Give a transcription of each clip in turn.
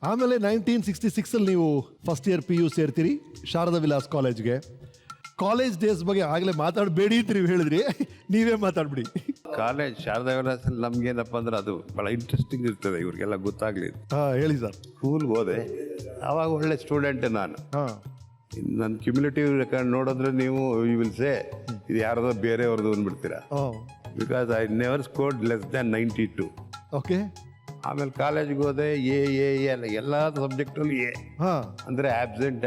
ಆಮೇಲೆ 1966 ನೀವು first year PU ಸೇರ್ತೀರಿ ಶಾರದಾ ವಿಲಾಸ್ ಕಾಲೇಜ್ಗೆ. ಕಾಲೇಜ್ ಡೇಸ್ ಬಗ್ಗೆ ಆಗಲೇ ಮಾತಾಡಬೇಡಿ ಅಂತ ನೀವು ಹೇಳಿದ್ರಿ, ನೀವೇ ಮಾತಾಡ್ಬಿಡಿ. ಕಾಲೇಜ್ ಶಾರದಾ ವಿಲಾಸಲ್ಲಿ ನಮ್ಗೇನಪ್ಪ ಅಂದ್ರೆ ಅದು ಭಾಳ ಇಂಟ್ರೆಸ್ಟಿಂಗ್ ಇರ್ತದೆ, ಇವ್ರಿಗೆಲ್ಲ ಗೊತ್ತಾಗ್ಲಿ. ಹೇಳಿ ಸರ್. ಸ್ಕೂಲ್ಗೆ ಹೋದೆ, ಆವಾಗ ಒಳ್ಳೆ ಸ್ಟೂಡೆಂಟ್ ನಾನು. ನನ್ನ ಕ್ಯುಮ್ಯುಲೇಟಿವ್ ರೆಕಾರ್ಡ್ ನೋಡಿದ್ರೆ ನೀವು ಯು ವಿಲ್ ಸೇ ಇದು ಯಾರ್ದೋ ಬೇರೆಯವ್ರದ್ದು ಅಂದ್ಬಿಡ್ತೀರಾ, because I never scored less than 92. Okay. ಆಮೇಲೆ ಕಾಲೇಜ್ಗೆ ಹೋದೆ, ಎ ಎಲ್ಲ ಸಬ್ಜೆಕ್ಟಲ್ಲಿ ಎ ಅಂದರೆ absent.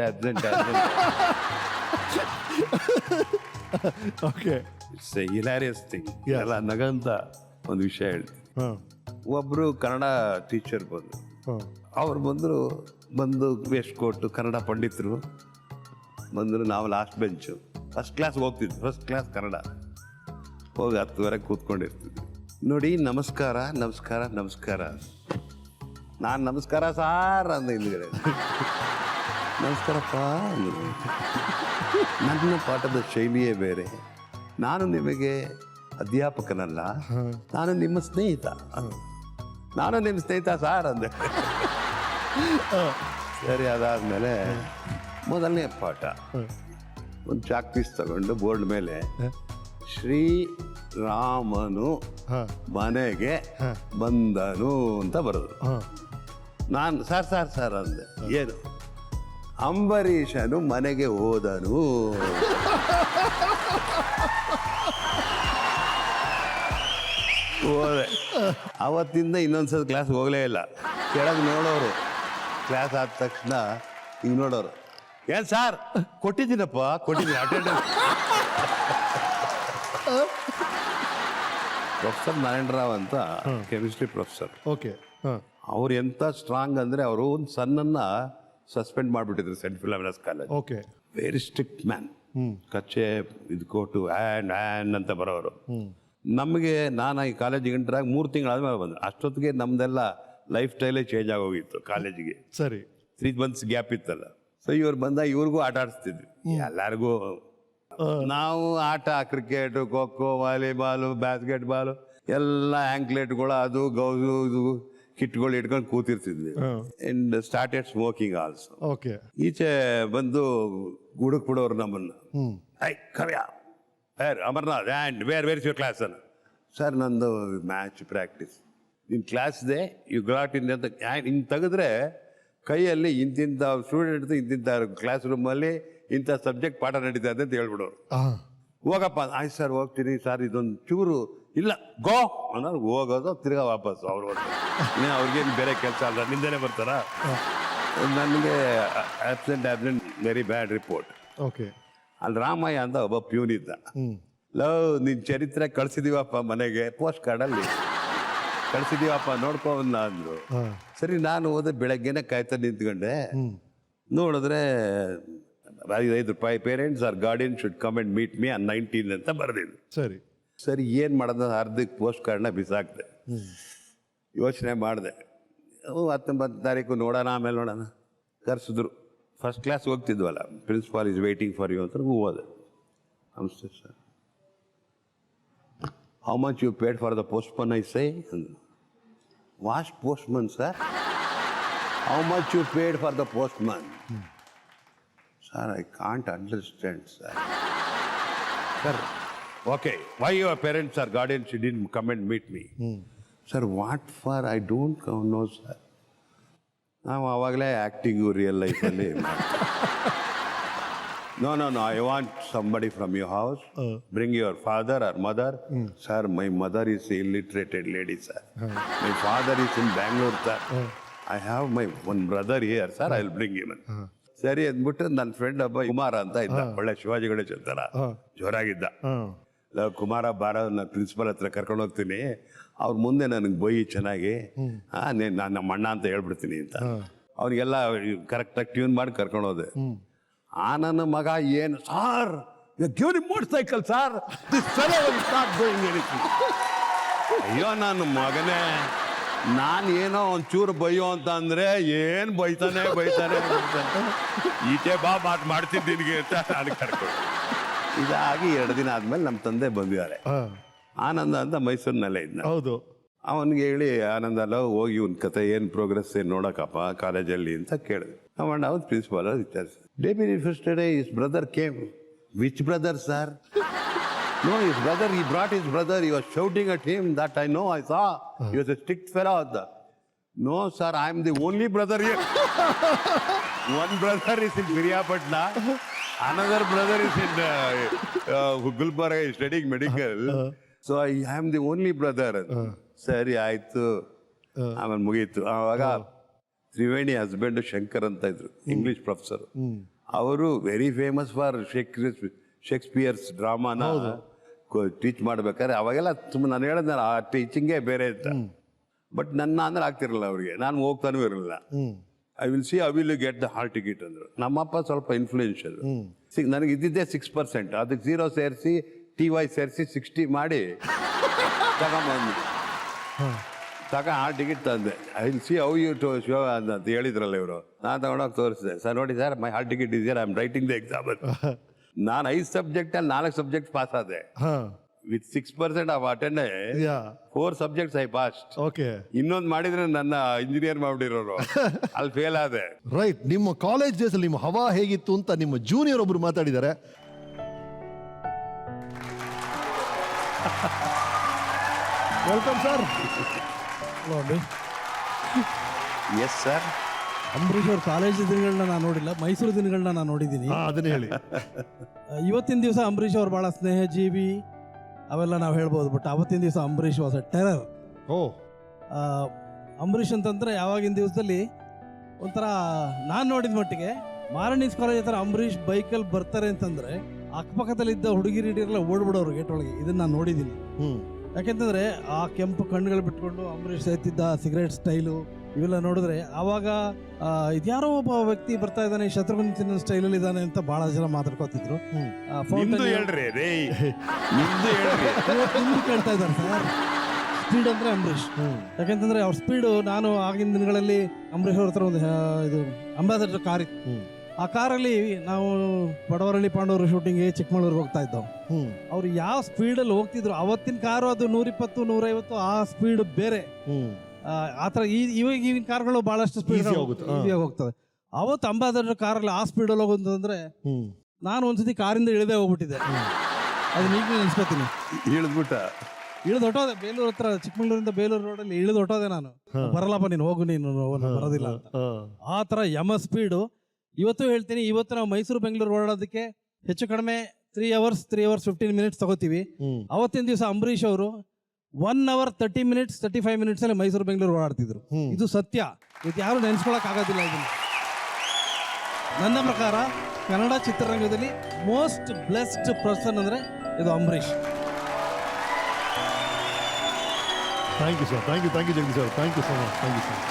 Okay. It's a hilarious thing. ಎಲ್ಲ ನಗಂತ ಒಂದು ವಿಷಯ ಹೇಳ್ತೀನಿ. ಒಬ್ಬರು ಕನ್ನಡ ಟೀಚರ್ ಅವ್ರು ಬಂದು ವೇಸ್ಟ್ ಕೋಟು ಕನ್ನಡ ಪಂಡಿತರು ಬಂದರು. ನಾವು ಲಾಸ್ಟ್ ಬೆಂಚು, ಫಸ್ಟ್ ಕ್ಲಾಸ್ಗೆ ಹೋಗ್ತಿದ್ವಿ, ಫಸ್ಟ್ ಕ್ಲಾಸ್ ಕನ್ನಡ. ಹೋಗಿ 10:30 ಕೂತ್ಕೊಂಡಿರ್ತಿದ್ವಿ. ನೋಡಿ ನಮಸ್ಕಾರ. ನಾನು ನಮಸ್ಕಾರ ಸಾರ್ ಅಂದ ಹಿಂದ್ಗಡೆ. ನಮಸ್ಕಾರಪ್ಪ ಅಂದರು. ನನ್ನ ಪಾಠದ ಶೈಲಿಯೇ ಬೇರೆ. ನಾನು ನಿಮಗೆ ಅಧ್ಯಾಪಕನಲ್ಲ, ನಾನು ನಿಮ್ಮ ಸ್ನೇಹಿತ. ನಾನು ನಿಮ್ಮ ಸ್ನೇಹಿತ ಸಾರ್ ಅಂದೆ. ಸರಿ, ಅದಾದಮೇಲೆ ಮೊದಲನೇ ಪಾಠ ಒಂದು ಚಾಕ್ ಪೀಸ್ ತಗೊಂಡು ಬೋರ್ಡ್ ಮೇಲೆ ಶ್ರೀರಾಮನು ಮನೆಗೆ ಬಂದನು ಅಂತ ಬರೋದು. ನಾನು ಸಾರ್ ಅಂದೆ. ಏನು? ಅಂಬರೀಷನು ಮನೆಗೆ ಹೋದನು. ಹೋದೆ. ಅವತ್ತಿಂದ ಇನ್ನೊಂದ್ಸಲ ಕ್ಲಾಸ್ಗೆ ಹೋಗಲೇ ಇಲ್ಲ. ಕೆಳಗೆ ನೋಡೋರು, ಕ್ಲಾಸ್ ಆದ ತಕ್ಷಣ ಹಿಂಗೆ ನೋಡೋರು, ಏನು ಸಾರ್ ಕೊಟ್ಟಿದ್ದೀನಿ ಅಟೆಂಡೆನ್ಸ್. ಪ್ರೊಫೆಸರ್ ನಾರಾಯಣ ರಾವ್ ಅಂತ ಕೆಮಿಸ್ಟ್ರಿ ಪ್ರೊಫೆಸರ್. ಓಕೆ. ಅವ್ರು ಎಂಥ ಸ್ಟ್ರಾಂಗ್ ಅಂದರೆ ಅವರು ಒಂದು ಸನ್ನನ್ನು ಸಸ್ಪೆಂಡ್ ಮಾಡಿಬಿಟ್ಟಿದ್ರು Saint Philomena's college. Okay. Very strict man. ಕಚ್ಚೆ ಇದು ಕೋಟು ಹ್ಯಾಂಡ್ ಅಂತ ಬರೋರು. ನಮಗೆ ನಾನು ಈ ಕಾಲೇಜಿಗೆ ಎಂಟ್ರಾಗಿ 3 ತಿಂಗಳಾದ್ಮೇಲೆ ಬಂದೆ. ಅಷ್ಟೊತ್ತಿಗೆ ನಮ್ದೆಲ್ಲ ಲೈಫ್ ಸ್ಟೈಲೇ ಚೇಂಜ್ ಆಗೋಗಿತ್ತು ಕಾಲೇಜಿಗೆ. ಸರಿ. 3 months ಗ್ಯಾಪ್ ಇತ್ತಲ್ಲ. ಸೊ ಇವ್ರು ಬಂದಾಗ ಇವ್ರಿಗೂ ಆಟ ಆಡಿಸ್ತಿದ್ವಿ, ಎಲ್ಲರಿಗೂ. ನಾವು ಆಟ cricket, kho kho, volleyball, basketball ಎಲ್ಲ ಆ್ಯಂಕ್ಲೆಟ್ಗಳು, ಅದು ಗೌಸು ಇದು ಕಿಟ್ಗಳು ಇಟ್ಕೊಂಡು ಕೂತಿರ್ತಿದ್ವಿ. And started smoking also. Okay. ಈಚೆ ಬಂದು ಗುಡುಕ್ ಬಿಡೋರು ನಮ್ಮನ್ನು. I Kavya Amarnath and where is your class ಅನ್ನು. ಸರ್ ನಂದು ಮ್ಯಾಚ್ ಪ್ರಾಕ್ಟೀಸ್. ನಿನ್ನ ಕ್ಲಾಸ್ ಇದೆ, ಯು ಗಾಟ್ ಇನ್ ಅಂತ ಹಿಂಗೆ ತೆಗೆದ್ರೆ ಕೈಯಲ್ಲಿ ಇಂತಿಂಥ ಸ್ಟೂಡೆಂಟ್ ಇಂತಿಂಥ ಕ್ಲಾಸ್ ರೂಮಲ್ಲಿ ಇಂಥ ಸಬ್ಜೆಕ್ಟ್ ಪಾಠ ನಡೀತಾ ಇದೆ ಅಂತ ಹೇಳ್ಬಿಡೋರು. ಹೋಗಪ್ಪ. ಆಯ್ತು ಸರ್ ಹೋಗ್ತೀನಿ ಸರ್, ಇದೊಂದು ಚೂರು ಇಲ್ಲ ಗೋ ಅನ್ನೋರು ಹೋಗೋದು, ತಿರ್ಗಾ ವಾಪಸ್ಸು. ಅವ್ರಿಗೇನು ಬೇರೆ ಕೆಲಸ ಅಲ್ಲ, ನಿಂದನೇ ಬರ್ತಾರ. ನನಗೆ absent very bad report. Okay. ಅಲ್ಲಿ ರಾಮಯ್ಯ ಅಂತ ಒಬ್ಬ ಪ್ಯೂನ್ ಇದ್ದ. ನಿನ್ನ ಚರಿತ್ರೆ ಕಳ್ಸಿದೀವಪ್ಪ ಮನೆಗೆ, ಪೋಸ್ಟ್ ಕಾರ್ಡಲ್ಲಿ ಕಳ್ಸಿದೀವಪ್ಪ ನೋಡ್ಕೊಂಡ ಅಂದ್ರು. ಸರಿ, ನಾನು ಹೋದೆ. ಬೆಳಗ್ಗೆನೆ ಕಾಯ್ತಾ ನಿಂತ್ಕೊಂಡೆ. ನೋಡಿದ್ರೆ ₹5 parents or guardian should come and meet me on 19 ಅಂತ ಬರೆದಿದ್ದು. ಸರಿ ಏನು ಮಾಡೋದು, ಅರ್ಧಕ್ಕೆ ಪೋಸ್ಟ್ ಕಾರ್ಡ್ನ ಬಿಸಾಕ್ದೆ. ಯೋಚನೆ ಮಾಡಿದೆ, 19 ತಾರೀಕು ನೋಡೋಣ, ಆಮೇಲೆ ನೋಡೋಣ. ಕರೆಸಿದ್ರು. ಫಸ್ಟ್ ಕ್ಲಾಸ್ ಹೋಗ್ತಿದ್ವಲ್ಲ, principal is waiting for you ಅಂತ ಹೋದೆ. ನಮಸ್ತೆ sir, how much you paid for the postman I say? ವಾಸ್ಟ್ postman sir? How much you paid for the postman? Sir I can't understand sir. Sir okay, why your parents or guardian she didn't come and meet me? Sir what for? I don't know sir. ನಾವು ಆವಾಗಲೇ acting real ಲೈಫಲ್ಲಿ. No, I want somebody from your house. Bring your father or mother. Sir, my mother is illiterate lady, sir. My father is in Bangalore, sir. I have my one brother here, sir. I'll bring him. ಸರಿ ಅಂದ್ಬಿಟ್ಟು ನನ್ನ friend ಒಬ್ಬ ಕುಮಾರ ಅಂತ ಇದ್ದ, ಒಳ್ಳೆ ಶಿವಾಜಿ ಗಣೇಶ್ ಅಂತಾರ, ಜೋರಾಗಿದ್ದ. ಕುಮಾರ ಬಾರ, ನಾನು ಪ್ರಿನ್ಸಿಪಲ್ ಹತ್ರ ಕರ್ಕೊಂಡು ಹೋಗ್ತೀನಿ, ಅವ್ರ ಮುಂದೆ ನನಗೆ ಬೊಯ್ಯಿ ಚೆನ್ನಾಗಿ, ನಾನು ನಮ್ಮ ಅಣ್ಣ ಅಂತ ಹೇಳ್ಬಿಡ್ತೀನಿ ಅಂತ. ಅವ್ನಿಗೆಲ್ಲ ಕರೆಕ್ಟಾಗಿ ಟ್ಯೂನ್ ಮಾಡಿ ಕರ್ಕೊಂಡು ಹೋದೆ. ನನ್ನ ಮಗ ಏನು ಸಾರ್, ಗಿವ್ ನಿ ಮೋಟರ್ ಸೈಕಲ್ ಸಾರ್, ಅಯ್ಯೋ ನನ್ನ ಮಗನೇ, ನಾನು ಏನೋ ಒಂಚೂರು ಬೈಯೋ ಅಂತ ಅಂದ್ರೆ ಏನು ಬೈತಾನೆ ಈಚೆ ಬಾ ಮಾಡ್ತಿದ್ದೀನಿ ಅಂತ ನಾನು ಕರ್ಕೊಂಡು. ಇದಾಗಿ 2 ದಿನ ಆದ್ಮೇಲೆ ನಮ್ಮ ತಂದೆ ಬಂದಿದ್ದಾರೆ. ಆನಂದ ಅಂತ ಮೈಸೂರಿನಲ್ಲೇ ಇದ್ದ. ಹೌದು. ಅವನಿಗೆ ಹೇಳಿ ಆನಂದಲ್ಲ ಹೋಗಿ ಇವ್ನ ಕತೆ ಏನು ಪ್ರೋಗ್ರೆಸ್ ಏನು ನೋಡೋಕ್ಕಪ್ಪ ಕಾಲೇಜಲ್ಲಿ ಅಂತ ಕೇಳಿದೆ. ಅವಣ್ಣ ಅವ್ನು ಪ್ರಿನ್ಸಿಪಾಲ್ ವಿಚಾರಿಸ day be first day is brother came. Which brother sir? No is brother, ಈ brat is brother, you are shouting at him that I know, I saw you was a strict fellow ಅಂತ. No sir, I am the only brother here. One brother is in Piriyapatna, another brother is in Gulbarga is studying medical. So I am the only brother. ಸರಿ ಆಯ್ತು, ಆಮೇಲೆ ಮುಗೀತು. ಆವಾಗ Triveni husband Shankar ಅಂತ ಇದ್ರು, English professor. ಅವರು very famous for Shakespeare's ಡ್ರಾಮಾನ teach ಮಾಡ್ಬೇಕಾದ್ರೆ ಅವಾಗೆಲ್ಲ ಸುಮ್ಮನೆ ನಾನು ಹೇಳಿದ್ನ ಆ ಟೀಚಿಂಗೇ ಬೇರೆ ಅಂತ. ಬಟ್ ನನ್ನ ಅಂದ್ರೆ ಆಗ್ತಿರಲಿಲ್ಲ ಅವ್ರಿಗೆ, ನಾನು ಹೋಗ್ತಾನೂ ಇರಲಿಲ್ಲ. I will C I will get the hall ticket ಅಂದರು. ನಮ್ಮಪ್ಪ ಸ್ವಲ್ಪ ಇನ್ಫ್ಲೂಯೆನ್ಷಿಯಲ್. ನನಗೆ ಇದ್ದಿದ್ದೆ 6%, ಅದಕ್ಕೆ 0 ಸೇರಿಸಿ TY ಸೇರಿಸಿ 60 ಮಾಡಿ ತಗೊಂಬಂದು ಹಾಲ್ ಟಿಕೆಟ್ ತಂದೆ. I will see how you to show ಅಂತ ಹೇಳಿದ್ರಲ್ಲ ಇವರು. ನಾನು ತಗೊಂಡೋಗಿ ತೋರಿಸಿದೆ. ಸರ್ ನೋಡಿ sir, my hall ticket is here, I am writing the exam. ನಾನು 5 ಸಬ್ಜೆಕ್ಟಲ್ಲಿ 4 ಸಬ್ಜೆಕ್ಟ್ ಪಾಸ್ ಆದೆ. With 6% of attendance 4 subjects I passed. Okay, ಇನ್ನೊಂದು ಮಾಡಿದ್ರೆ ನನ್ನ ಇಂಜಿನಿಯರ್ ಮಾಡ್ಬಿಟ್ಟಿರೋರು, ಅಲ್ಲಿ ಫೇಲ್ ಆದೆ. ರೈಟ್. ನಿಮ್ಮ ಕಾಲೇಜ್ ಡೇಸ್ ಅಲ್ಲಿ ನಿಮ್ಮ ಹವಾ ಹೇಗಿತ್ತು ಅಂತ ನಿಮ್ಮ ಜೂನಿಯರ್ ಒಬ್ರು ಮಾತಾಡಿದ್ದಾರೆ. Welcome sir. ನೋಡಿ, ಎಸ್ ಸರ್. ಅಂಬರೀಷ್ ಅವ್ರ ಕಾಲೇಜ್ ದಿನಗಳನ್ನ ನಾನು ನೋಡಿಲ್ಲ, ಮೈಸೂರು ದಿನಗಳನ್ನ ನಾನು ನೋಡಿದ್ದೀನಿ. ಅದನ್ನೇ ಹೇಳಿ. ಇವತ್ತಿನ ದಿವಸ ಅಂಬರೀಷ್ ಅವ್ರು ಭಾಳ ಸ್ನೇಹಜೀವಿ ಅವೆಲ್ಲ ನಾವು ಹೇಳ್ಬೋದು. ಬಟ್ ಅವತ್ತಿನ ದಿವಸ Ambareesh was a terror. Ambareesh ಅಂತಂದ್ರೆ ಯಾವಾಗಿನ ದಿವಸದಲ್ಲಿ ಒಂಥರ ನಾನು ನೋಡಿದ ಮಟ್ಟಿಗೆ ಮಾರನೀಸ್ ಕಾಲೇಜ್ ಹತ್ರ ಅಂಬರೀಷ್ ಬೈಕಲ್ಲಿ ಬರ್ತಾರೆ ಅಂತಂದ್ರೆ ಅಕ್ಕಪಕ್ಕದಲ್ಲಿದ್ದ ಹುಡುಗಿರಿ ಹಿಡಿಯರೆಲ್ಲ ಓಡ್ಬಿಡೋರು ಗೇಟ್ ಒಳಗೆ. ಇದನ್ನ ನಾನು ನೋಡಿದ್ದೀನಿ. ಯಾಕೆಂತಂದ್ರೆ ಆ ಕೆಂಪು ಕಣ್ಣುಗಳು ಬಿಟ್ಕೊಂಡು ಅಂಬರೀಷ್ ಸೇತಿದ್ದ ಸಿಗರೇಟ್ ಸ್ಟೈಲು ಇವೆಲ್ಲ ನೋಡಿದ್ರೆ ಆವಾಗ ಇದ್ಯಾರೋ ಒಬ್ಬ ವ್ಯಕ್ತಿ ಬರ್ತಾ ಇದ್ದಾನೆ, ಶತ್ರುಘ್ನ ಸಿನ್ಹಾ ಸ್ಟೈಲಲ್ಲಿ ಇದ್ದಾನೆ ಅಂತ ಬಹಳ ಜನ ಮಾತಾಡ್ಕೋತಿದ್ರು. ಕೇಳ್ತಾ ಇದ್ದಾರೆ ಸರ್, ಸ್ಪೀಡ್ ಅಂದ್ರೆ ಅಂಬರೀಷ್. ಯಾಕೆಂತಂದ್ರೆ ಅವ್ರ ಸ್ಪೀಡು, ನಾನು ಆಗಿನ ದಿನಗಳಲ್ಲಿ ಅಂಬರೀಷ್ ಅವ್ರ ಹತ್ರ ಒಂದು ಇದು ಅಂಬಾಸಡರ್ ಕಾರ್ ಇತ್ತು. ಆ ಕಾರಲ್ಲಿ ನಾವು ಬಡವರಳ್ಳಿ ಪಾಂಡವರು ಶೂಟಿಂಗ್ಗೆ ಚಿಕ್ಕಮಗಳೂರಿಗೆ ಹೋಗ್ತಾ ಇದ್ದವು. ಅವ್ರು ಯಾವ ಸ್ಪೀಡಲ್ಲಿ ಹೋಗ್ತಿದ್ರು, ಅವತ್ತಿನ ಕಾರು ಅದು 120 150, ಆ ಸ್ಪೀಡ್ ಬೇರೆ. ಆತರ ಈಗಿನ ಕಾರ್ಗಳು ಬಹಳಷ್ಟು ಸ್ಪೀಡ್ ಹೋಗ್ತವೆ. ಅವತ್ತು ಅಂಬಾಸಡರ್ ಕಾರಲ್ಲಿ ಆ ಸ್ಪೀಡಲ್ಲಿ ಹೋಗೋದಂದ್ರೆ ನಾನು ಒಂದ್ಸತಿ ಕಾರಿಂದ ಇಳಿದೇ ಹೋಗ್ಬಿಟ್ಟಿದ್ದೆ. ಅದನ್ನ ಈಗ ನೆನ್ಸ್ಕೊತೀನಿ. ಇಳಿದು ಹೊಟ್ಟೋದೆ ಬೇಲೂರು ಹತ್ರ, ಚಿಕ್ಕಮಗಳೂರಿಂದ ಬೇಲೂರು ರೋಡಲ್ಲಿ ಇಳಿದು ಹೊಟ್ಟೋದೆ ನಾನು. ಬರಲ್ಲಪ್ಪ ನೀನು ಹೋಗು, ನೀನು ಬರೋದಿಲ್ಲ ಅಂತ. ಆ ತರ ಯಮ ಸ್ಪೀಡು. ಇವತ್ತು ಹೇಳ್ತೀನಿ, ಇವತ್ತು ನಾವು ಮೈಸೂರು ಬೆಂಗಳೂರು ಓಡಾಡೋದಕ್ಕೆ ಹೆಚ್ಚು ಕಡಿಮೆ 3 hours 15 minutes ತಗೋತೀವಿ. ಅವತ್ತಿನ ದಿವಸ ಅಂಬರೀಷ್ ಅವರು 1 hour 30 minutes 35 minutes ಅಲ್ಲಿ ಮೈಸೂರು ಬೆಂಗಳೂರು ಓಡಾಡ್ತಿದ್ರು. ಇದು ಸತ್ಯ. ಇದು ಯಾರು ನೆನೆಸ್ಕೊಳಕ್ ಆಗೋದಿಲ್ಲ. ಇದನ್ನ ನನ್ನ ಪ್ರಕಾರ ಕನ್ನಡ ಚಿತ್ರರಂಗದಲ್ಲಿ ಮೋಸ್ಟ್ ಬ್ಲೆಸ್ಡ್ ಪರ್ಸನ್ ಅಂದ್ರೆ ಇದು Ambareesh. Thank you sir. Thank you Jagadish sir. Thank you so much. Thank you sir.